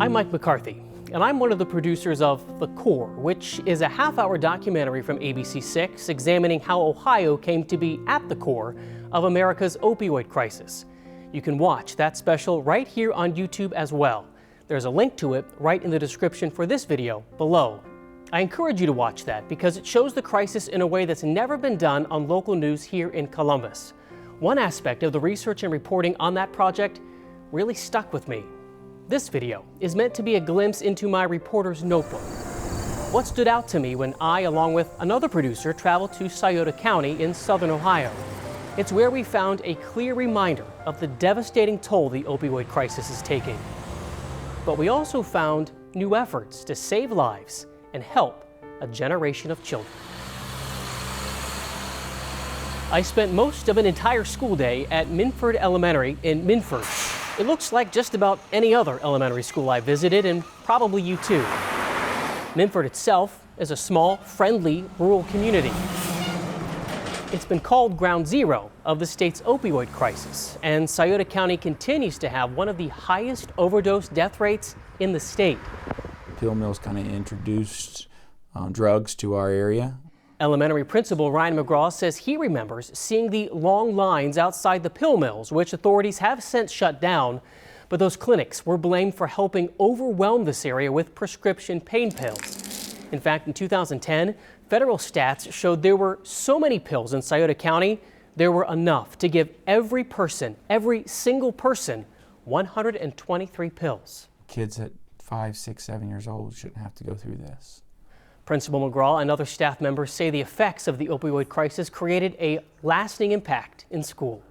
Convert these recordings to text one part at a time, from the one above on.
I'm Mike McCarthy, and I'm one of the producers of The Core, which is a half-hour documentary from WSYX examining how Ohio came to be at the core of America's opioid crisis. You can watch that special right here on YouTube as well. There's a link to it right in the description for this video below. I encourage you to watch that because it shows the crisis in a way that's never been done on local news here in Columbus. One aspect of the research and reporting on that project really stuck with me. This video is meant to be a glimpse into my reporter's notebook. What stood out to me when I, along with another producer, traveled to Scioto County in southern Ohio. It's where we found a clear reminder of the devastating toll the opioid crisis is taking. But we also found new efforts to save lives and help a generation of children. I spent most of an entire school day at Minford Elementary in Minford. It looks like just about any other elementary school I visited, and probably you too. Minford itself is a small, friendly, rural community. It's been called ground zero of the state's opioid crisis, and Scioto County continues to have one of the highest overdose death rates in the state. Pill mills kind of introduced drugs to our area. Elementary principal Ryan McGraw says he remembers seeing the long lines outside the pill mills, which authorities have since shut down, but those clinics were blamed for helping overwhelm this area with prescription pain pills. In fact, in 2010, federal stats showed there were so many pills in Scioto County, there were enough to give every single person, 123 pills. Kids at 5, 6, 7 years old shouldn't have to go through this. Principal McGraw and other staff members say the effects of the opioid crisis created a lasting impact in school.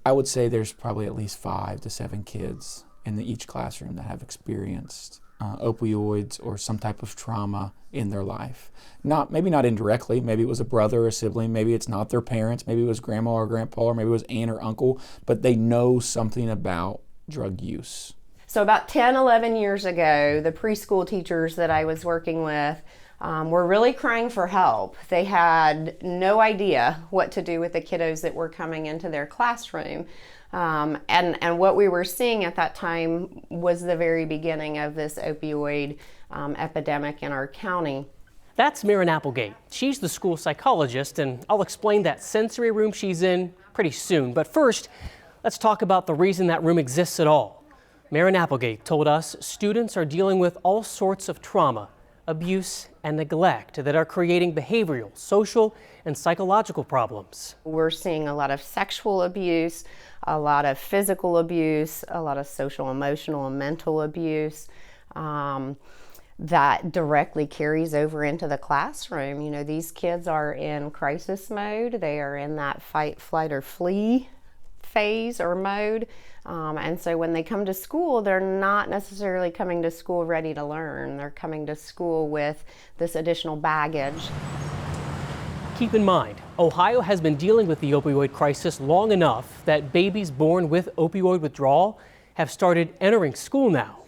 I would say there's probably at least 5 to 7 kids in each classroom that have experienced opioids or some type of trauma in their life. Maybe not indirectly, maybe it was a brother or a sibling, maybe it's not their parents, maybe it was grandma or grandpa, or maybe it was aunt or uncle, but they know something about drug use. So about 10, 11 years ago, the preschool teachers that I was working with were really crying for help. They had no idea what to do with the kiddos that were coming into their classroom. And what we were seeing at that time was the very beginning of this opioid epidemic in our county. That's Maren Applegate. She's the school psychologist, and I'll explain that sensory room she's in pretty soon. But first, let's talk about the reason that room exists at all. Maren Applegate told us students are dealing with all sorts of trauma, abuse, and neglect that are creating behavioral, social, and psychological problems. We're seeing a lot of sexual abuse, a lot of physical abuse, a lot of social, emotional, and mental abuse that directly carries over into the classroom. You know, these kids are in crisis mode. They are in that fight, flight, or flee phase or mode. And so when they come to school, they're not necessarily coming to school ready to learn. They're coming to school with this additional baggage. Keep in mind, Ohio has been dealing with the opioid crisis long enough that babies born with opioid withdrawal have started entering school now.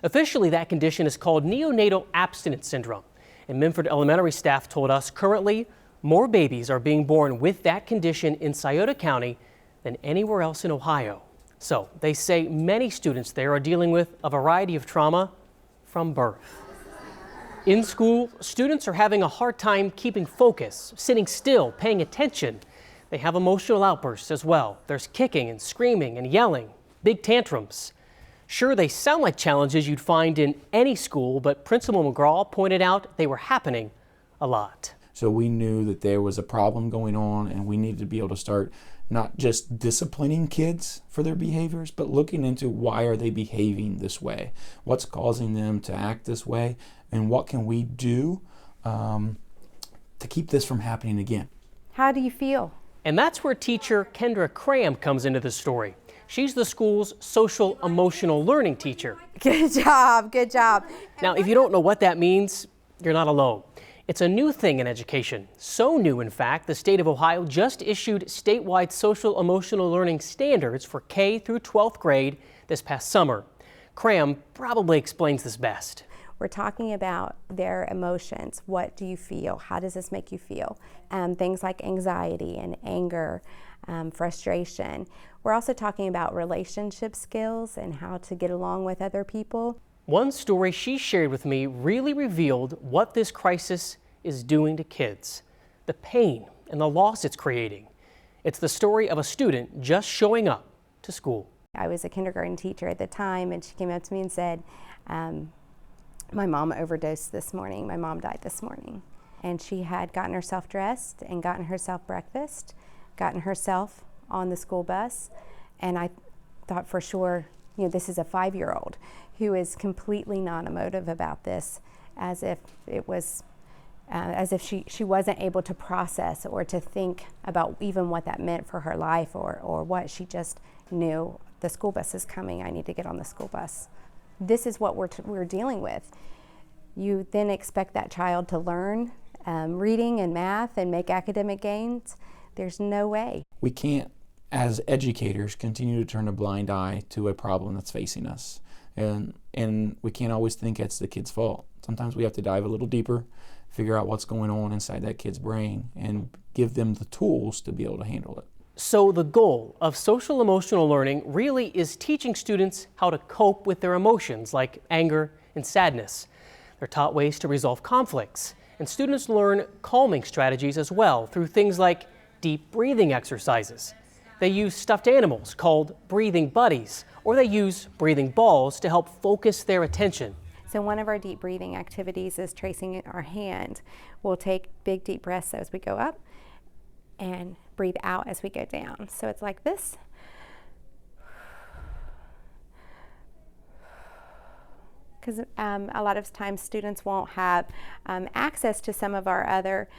Officially, that condition is called neonatal abstinence syndrome. And Minford Elementary staff told us currently more babies are being born with that condition in Scioto County than anywhere else in Ohio. So they say many students there are dealing with a variety of trauma from birth. In school, students are having a hard time keeping focus, sitting still, paying attention. They have emotional outbursts as well. There's kicking and screaming and yelling, big tantrums. Sure, they sound like challenges you'd find in any school, but Principal McGraw pointed out they were happening a lot. So we knew that there was a problem going on, and we needed to be able to start not just disciplining kids for their behaviors, but looking into why are they behaving this way? What's causing them to act this way? And what can we do to keep this from happening again? How do you feel? And that's where teacher Kendra Cram comes into the story. She's the school's social emotional learning teacher. Good job, good job. Now, if you don't know what that means, you're not alone. It's a new thing in education. So new, in fact, the state of Ohio just issued statewide social emotional learning standards for K through 12th grade this past summer. Cram probably explains this best. We're talking about their emotions. What do you feel? How does this make you feel? Things like anxiety and anger, frustration. We're also talking about relationship skills and how to get along with other people. One story she shared with me really revealed what this crisis is doing to kids, the pain and the loss it's creating. It's the story of a student just showing up to school. I was a kindergarten teacher at the time, and she came up to me and said, my mom overdosed this morning. My mom died this morning. And she had gotten herself dressed and gotten herself breakfast, gotten herself on the school bus, and I thought for sure, you know, this is a 5-year-old who is completely non-emotive about this, as if it was, as if she wasn't able to process or to think about even what that meant for her life or what. She just knew the school bus is coming, I need to get on the school bus. This is what we're dealing with. You then expect that child to learn reading and math and make academic gains. There's no way. We can't, as educators, continue to turn a blind eye to a problem that's facing us. And we can't always think it's the kid's fault. Sometimes we have to dive a little deeper, figure out what's going on inside that kid's brain, and give them the tools to be able to handle it. So the goal of social emotional learning really is teaching students how to cope with their emotions like anger and sadness. They're taught ways to resolve conflicts, and students learn calming strategies as well through things like deep breathing exercises. They use stuffed animals called breathing buddies, or they use breathing balls to help focus their attention. So one of our deep breathing activities is tracing our hand. We'll take big deep breaths as we go up and breathe out as we go down. So it's like this. Because a lot of times students won't have access to some of our other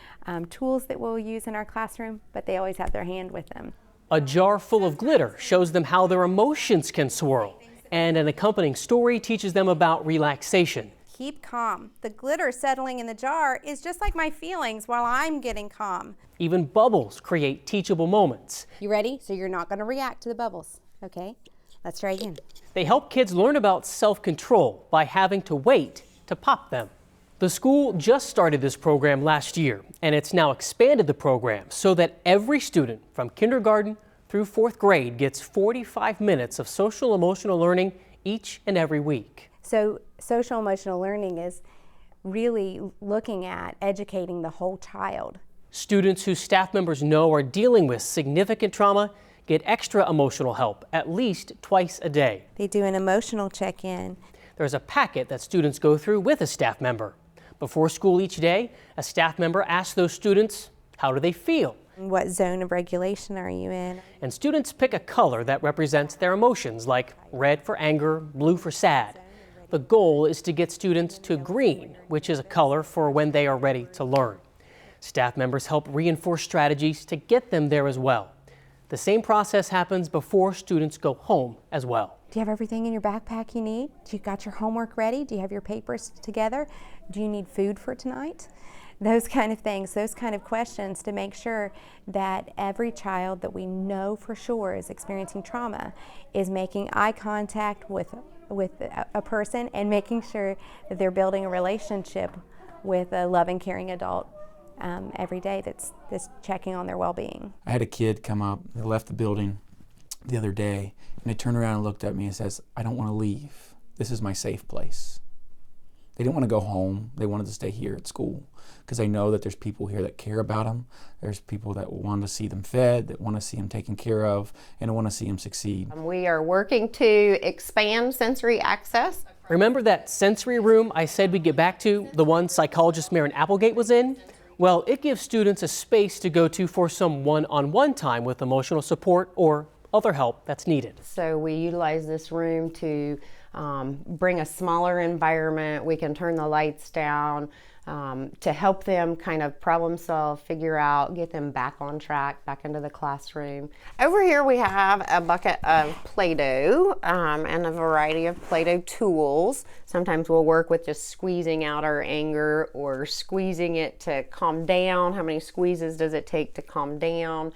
tools that we'll use in our classroom, but they always have their hand with them. A jar full of glitter shows them how their emotions can swirl, and an accompanying story teaches them about relaxation. Keep calm. The glitter settling in the jar is just like my feelings while I'm getting calm. Even bubbles create teachable moments. You ready? So you're not going to react to the bubbles, okay? Let's try again. They help kids learn about self-control by having to wait to pop them. The school just started this program last year, and it's now expanded the program so that every student from kindergarten through 4th grade gets 45 minutes of social emotional learning each and every week. So social emotional learning is really looking at educating the whole child. Students whose staff members know are dealing with significant trauma get extra emotional help at least twice a day. They do an emotional check-in. There's a packet that students go through with a staff member. Before school each day, a staff member asks those students, how do they feel? What zone of regulation are you in? And students pick a color that represents their emotions, like red for anger, blue for sad. The goal is to get students to green, which is a color for when they are ready to learn. Staff members help reinforce strategies to get them there as well. The same process happens before students go home as well. Do you have everything in your backpack you need? Do you got your homework ready? Do you have your papers together? Do you need food for tonight? Those kind of things, those kind of questions to make sure that every child that we know for sure is experiencing trauma is making eye contact with a person and making sure that they're building a relationship with a loving, caring adult every day that's checking on their well-being. I had a kid come up, they left the building the other day, and they turned around and looked at me and says, I don't want to leave. This is my safe place. They didn't want to go home. They wanted to stay here at school because they know that there's people here that care about them. There's people that want to see them fed, that want to see them taken care of, and want to see them succeed. We are working to expand sensory access. Remember that sensory room I said we'd get back to, the one psychologist Maren Applegate was in? Well, it gives students a space to go to for some one-on-one time with emotional support or other help that's needed. So we utilize this room to bring a smaller environment. We can turn the lights down to help them kind of problem solve, figure out, get them back on track, back into the classroom. Over here we have a bucket of Play-Doh and a variety of Play-Doh tools. Sometimes we'll work with just squeezing out our anger or squeezing it to calm down. How many squeezes does it take to calm down?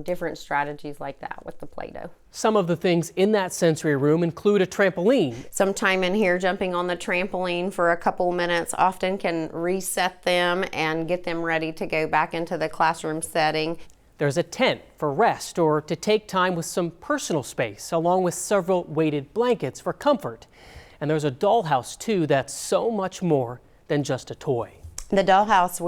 Different strategies like that with the Play-Doh. Some of the things in that sensory room include a trampoline. Some time in here jumping on the trampoline for a couple minutes often can reset them and get them ready to go back into the classroom setting. There's a tent for rest or to take time with some personal space, along with several weighted blankets for comfort. And there's a dollhouse too that's so much more than just a toy. The dollhouse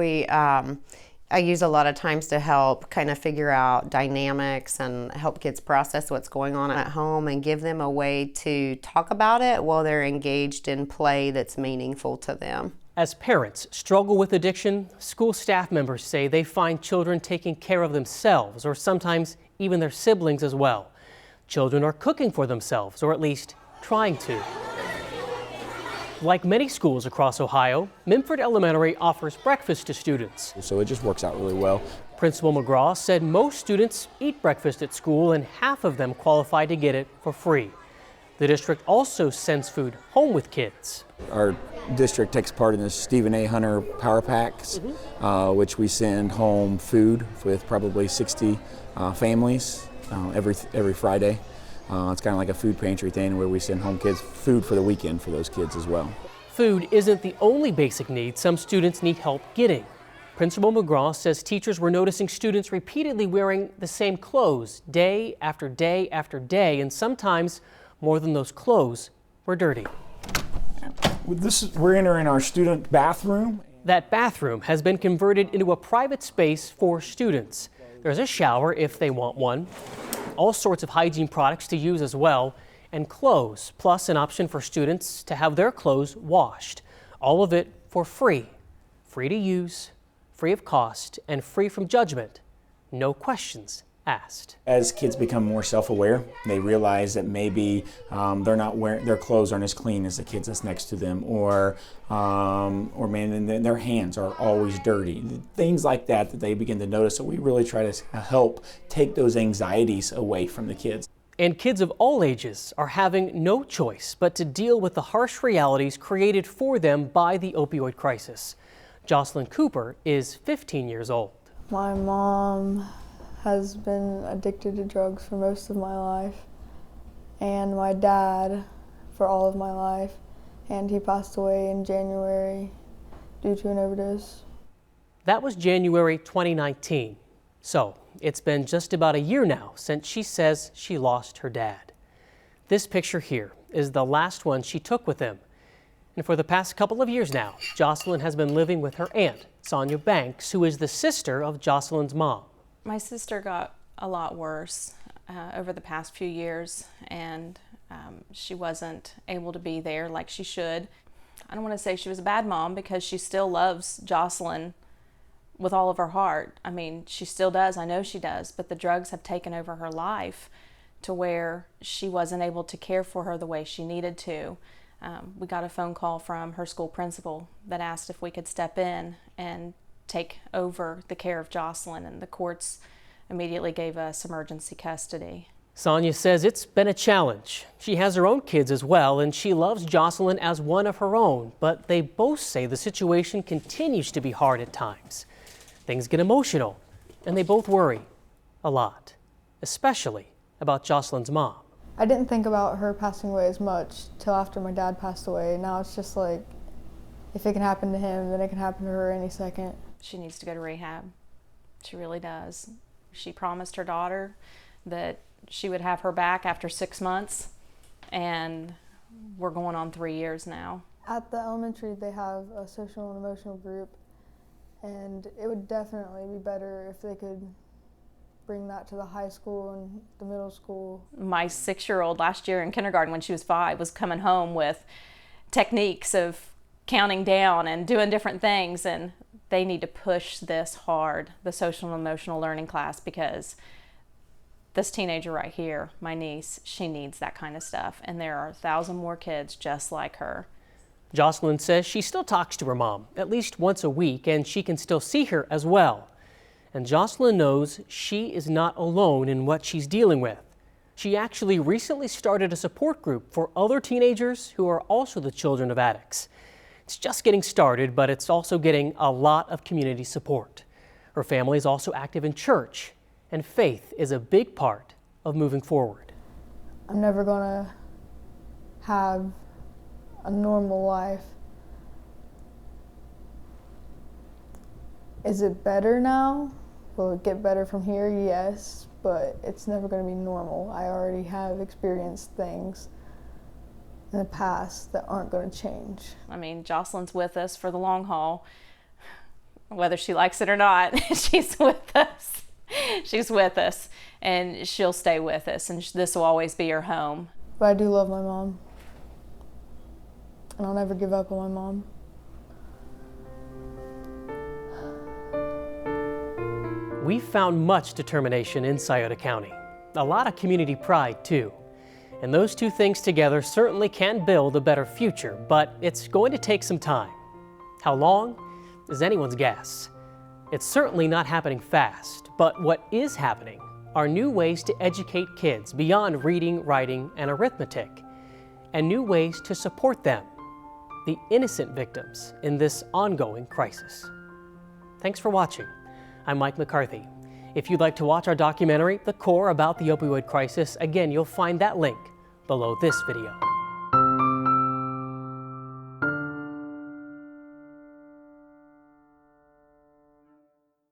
I use a lot of times to help kind of figure out dynamics and help kids process what's going on at home and give them a way to talk about it while they're engaged in play that's meaningful to them. As parents struggle with addiction, school staff members say they find children taking care of themselves or sometimes even their siblings as well. Children are cooking for themselves, or at least trying to. Like many schools across Ohio, Minford Elementary offers breakfast to students. So it just works out really well. Principal McGraw said most students eat breakfast at school and half of them qualify to get it for free. The district also sends food home with kids. Our district takes part in the Stephen A. Hunter Power Packs, which we send home food with probably 60 families every Friday. It's kind of like a food pantry thing where we send home kids food for the weekend for those kids as well. Food isn't the only basic need some students need help getting. Principal McGraw says teachers were noticing students repeatedly wearing the same clothes day after day after day, and sometimes more than those clothes were dirty. We're entering our student bathroom. That bathroom has been converted into a private space for students. There's a shower if they want one, all sorts of hygiene products to use as well, and clothes, plus an option for students to have their clothes washed. All of it for free. Free to use, free of cost, and free from judgment. No questions asked. As kids become more self-aware, they realize that maybe they're not wearing, their clothes aren't as clean as the kids that's next to them, or their hands are always dirty. Things like that they begin to notice. So we really try to help take those anxieties away from the kids. And kids of all ages are having no choice but to deal with the harsh realities created for them by the opioid crisis. Jocelyn Cooper is 15 years old. My mom has been addicted to drugs for most of my life, and my dad for all of my life, and he passed away in January due to an overdose. That was January 2019. So it's been just about a year now since she says she lost her dad. This picture here is the last one she took with him. And for the past couple of years now, Jocelyn has been living with her aunt, Sonia Banks, who is the sister of Jocelyn's mom. My sister got a lot worse over the past few years, and she wasn't able to be there like she should. I don't want to say she was a bad mom because she still loves Jocelyn with all of her heart. I mean, she still does. I know she does. But the drugs have taken over her life to where she wasn't able to care for her the way she needed to. We got a phone call from her school principal that asked if we could step in and take over the care of Jocelyn, and the courts immediately gave us emergency custody. Sonia says it's been a challenge. She has her own kids as well, and she loves Jocelyn as one of her own, but they both say the situation continues to be hard at times. Things get emotional, and they both worry a lot, especially about Jocelyn's mom. I didn't think about her passing away as much till after my dad passed away. Now it's just like, if it can happen to him, then it can happen to her any second. She needs to go to rehab. She really does. She promised her daughter that she would have her back after 6 months, and we're going on 3 years now. At the elementary, they have a social and emotional group, and it would definitely be better if they could bring that to the high school and the middle school. My 6-year-old last year in kindergarten, when she was 5, was coming home with techniques of counting down and doing different things, and they need to push this hard, the social and emotional learning class, because this teenager right here, my niece, she needs that kind of stuff, and there are 1,000 more kids just like her. Jocelyn says she still talks to her mom at least once a week, and she can still see her as well. And Jocelyn knows she is not alone in what she's dealing with. She actually recently started a support group for other teenagers who are also the children of addicts. It's just getting started, but it's also getting a lot of community support. Her family is also active in church, and faith is a big part of moving forward. I'm never gonna have a normal life. Is it better now? Will it get better from here? Yes, but it's never gonna be normal. I already have experienced things in the past that aren't going to change. I mean, Jocelyn's with us for the long haul. Whether she likes it or not, she's with us. She's with us, and she'll stay with us, and this will always be her home. But I do love my mom, and I'll never give up on my mom. We've found much determination in Scioto County. A lot of community pride, too. And those two things together certainly can build a better future, but it's going to take some time. How long is anyone's guess. It's certainly not happening fast, but what is happening are new ways to educate kids beyond reading, writing, and arithmetic, and new ways to support them, the innocent victims in this ongoing crisis. Thanks for watching. I'm Mike McCarthy. If you'd like to watch our documentary, The Core, about the opioid crisis, again, you'll find that link below this video.